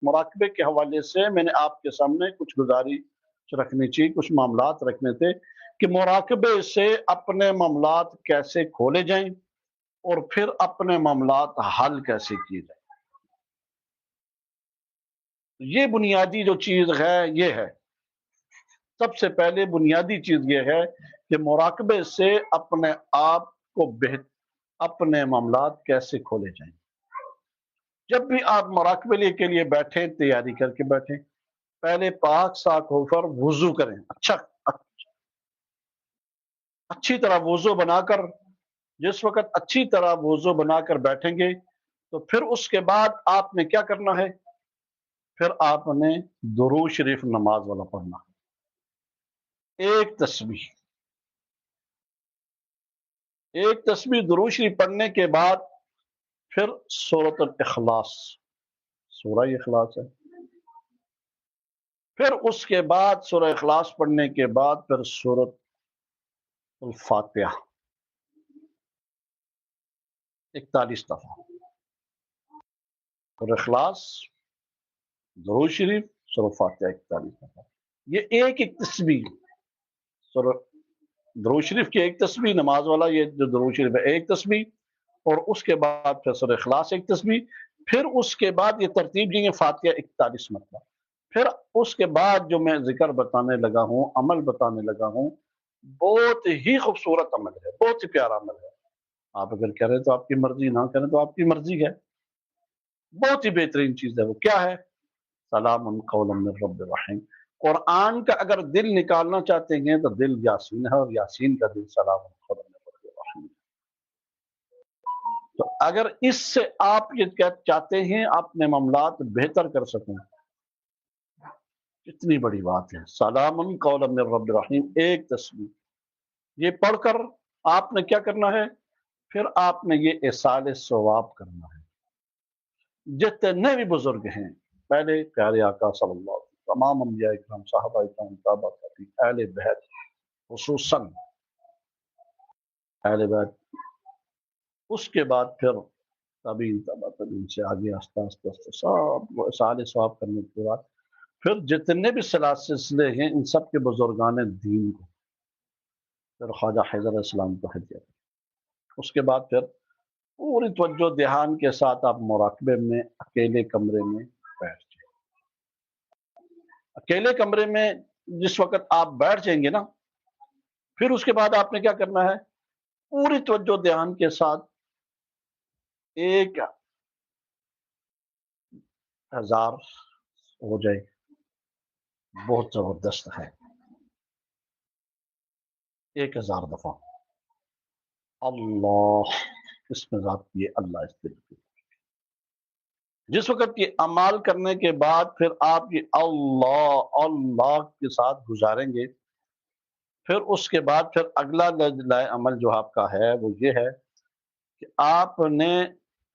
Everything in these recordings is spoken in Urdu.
مراقبے کے حوالے سے میں نے آپ کے سامنے کچھ گزارش رکھنی چاہیے، کچھ معاملات رکھنے تھے کہ مراقبے سے اپنے معاملات کیسے کھولے جائیں اور پھر اپنے معاملات حل کیسے کیے جائیں۔ یہ بنیادی جو چیز ہے یہ ہے، سب سے پہلے بنیادی چیز یہ ہے کہ مراقبے سے اپنے آپ کو اپنے معاملات کیسے کھولے جائیں۔ جب بھی آپ مراقبے کے لیے بیٹھیں، تیاری کر کے بیٹھیں، پہلے پاک صاف ہو کر وضو کریں، اچھی طرح وضو بنا کر، جس وقت اچھی طرح وضو بنا کر بیٹھیں گے تو پھر اس کے بعد آپ نے کیا کرنا ہے؟ پھر آپ نے درود شریف نماز والا پڑھنا ہے، ایک تسبیح درود شریف پڑھنے کے بعد پھر سورۃ الاخلاص، سورہ اخلاص ہے، پھر اس کے بعد سورہ اخلاص پڑھنے کے بعد پھر سورۃ الفاتحہ 41 دفعہ، اور اخلاص، درود شریف، سورۃ فاتحہ 41 دفعہ۔ یہ ایک تسبیح، درود شریف کی ایک تسبیح، نماز والا یہ جو درود شریف ہے ایک تسبیح، اور اس کے بعد پھر سورہ اخلاص ایک تسبیح، پھر اس کے بعد یہ ترتیب جو ہے فاتحہ 41 مرتبہ، پھر اس کے بعد جو میں ذکر بتانے لگا ہوں، عمل بتانے لگا ہوں، بہت ہی خوبصورت عمل ہے، بہت ہی پیارا عمل ہے۔ آپ اگر کریں تو آپ کی مرضی، نہ کریں تو آپ کی مرضی ہے، بہت ہی بہترین چیز ہے۔ وہ کیا ہے؟ سلام قولا من رب الرحیم۔ قرآن کا اگر دل نکالنا چاہتے ہیں تو دل یاسین ہے، اور یاسین کا دل سلام قولا من رب الرحیم۔ تو اگر اس سے آپ یہ چاہتے ہیں اپنے معاملات بہتر کر سکیں، کتنی بڑی بات ہے، سلام قولا من رب الرحیم ایک تسبیح، یہ پڑھ کر آپ نے کیا کرنا ہے؟ پھر آپ نے یہ ایصال ثواب کرنا ہے۔ جتنے بھی بزرگ ہیں، پہلے پیارے آقا صلی اللہ علیہ وسلم، تمام انبیاء اکرام، صحابہ اکرام، تابع تابعین، اہل بیت، خصوصاً اہل بیت، اس کے بعد پھر تابعین، تابع تابعین سے آگے آستہ آستہ سب ایصال ثواب کرنے کے بعد پھر جتنے بھی سلسلے ہیں ان سب کے بزرگان دین کو، پھر خواجہ حیدر علیہ السلام کو ہدیہ، اس کے بعد پھر پوری توجہ دھیان کے ساتھ آپ مراقبے میں اکیلے کمرے میں بیٹھ جائیں۔ اکیلے کمرے میں جس وقت آپ بیٹھ جائیں گے نا، پھر اس کے بعد آپ نے کیا کرنا ہے؟ پوری توجہ دھیان کے ساتھ 1000 ہو جائے، بہت زبردست ہے، 1000 دفعہ اللہ، اس میں ذات یہ اللہ اس دل کی، جس وقت یہ عمال کرنے کے بعد پھر آپ یہ اللہ اللہ کے ساتھ گزاریں گے، پھر اس کے بعد پھر اگلا عمل جو آپ کا ہے وہ یہ ہے کہ آپ نے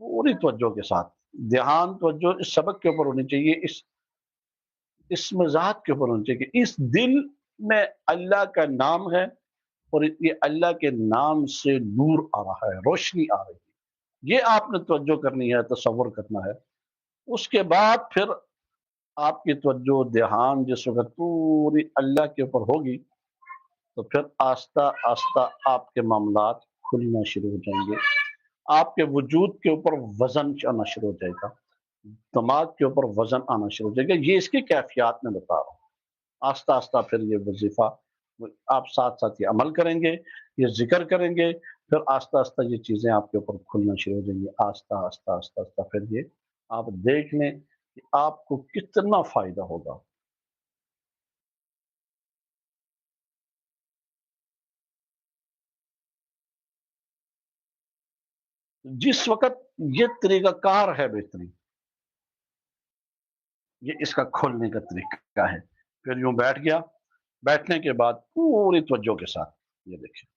پوری توجہ کے ساتھ دھیان، توجہ اس سبق کے اوپر ہونی چاہیے، اس ذات کے اوپر ہونی چاہیے کہ اس دل میں اللہ کا نام ہے، اور یہ اللہ کے نام سے نور آ رہا ہے، روشنی آ رہی ہے، یہ آپ نے توجہ کرنی ہے، تصور کرنا ہے۔ اس کے بعد پھر آپ کی توجہ دھیان جس وقت پوری اللہ کے اوپر ہوگی تو پھر آہستہ آہستہ آپ کے معاملات کھلنا شروع ہو جائیں گے، آپ کے وجود کے اوپر وزن آنا شروع ہو جائے گا، دماغ کے اوپر وزن آنا شروع ہو جائے گا۔ یہ اس کی کیفیات میں بتا رہا ہوں۔ آہستہ آہستہ پھر یہ وظیفہ آپ ساتھ ساتھ یہ عمل کریں گے، یہ ذکر کریں گے، پھر آہستہ آہستہ یہ چیزیں آپ کے اوپر کھلنا شروع ہو جائیں گی، آہستہ آہستہ آہستہ آہستہ پھر یہ آپ دیکھ لیں کہ آپ کو کتنا فائدہ ہوگا۔ جس وقت یہ طریقہ کار ہے بہترین، یہ اس کا کھولنے کا طریقہ ہے، پھر یوں بیٹھ گیا، بیٹھنے کے بعد پوری توجہ کے ساتھ یہ دیکھیں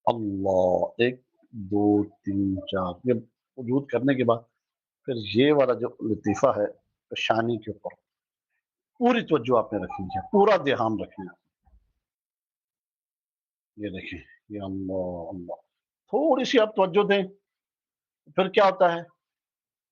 اللہ، 1 2 3 4، یہ وجود کرنے کے بعد پھر یہ والا جو لطیفہ ہے شانی کے اوپر پوری توجہ آپ نے رکھنی ہے، پورا دھیان رکھنا ہے۔ یہ دیکھیں، یہ اللہ اللہ، تھوڑی سی آپ توجہ دیں، پھر کیا ہوتا ہے؟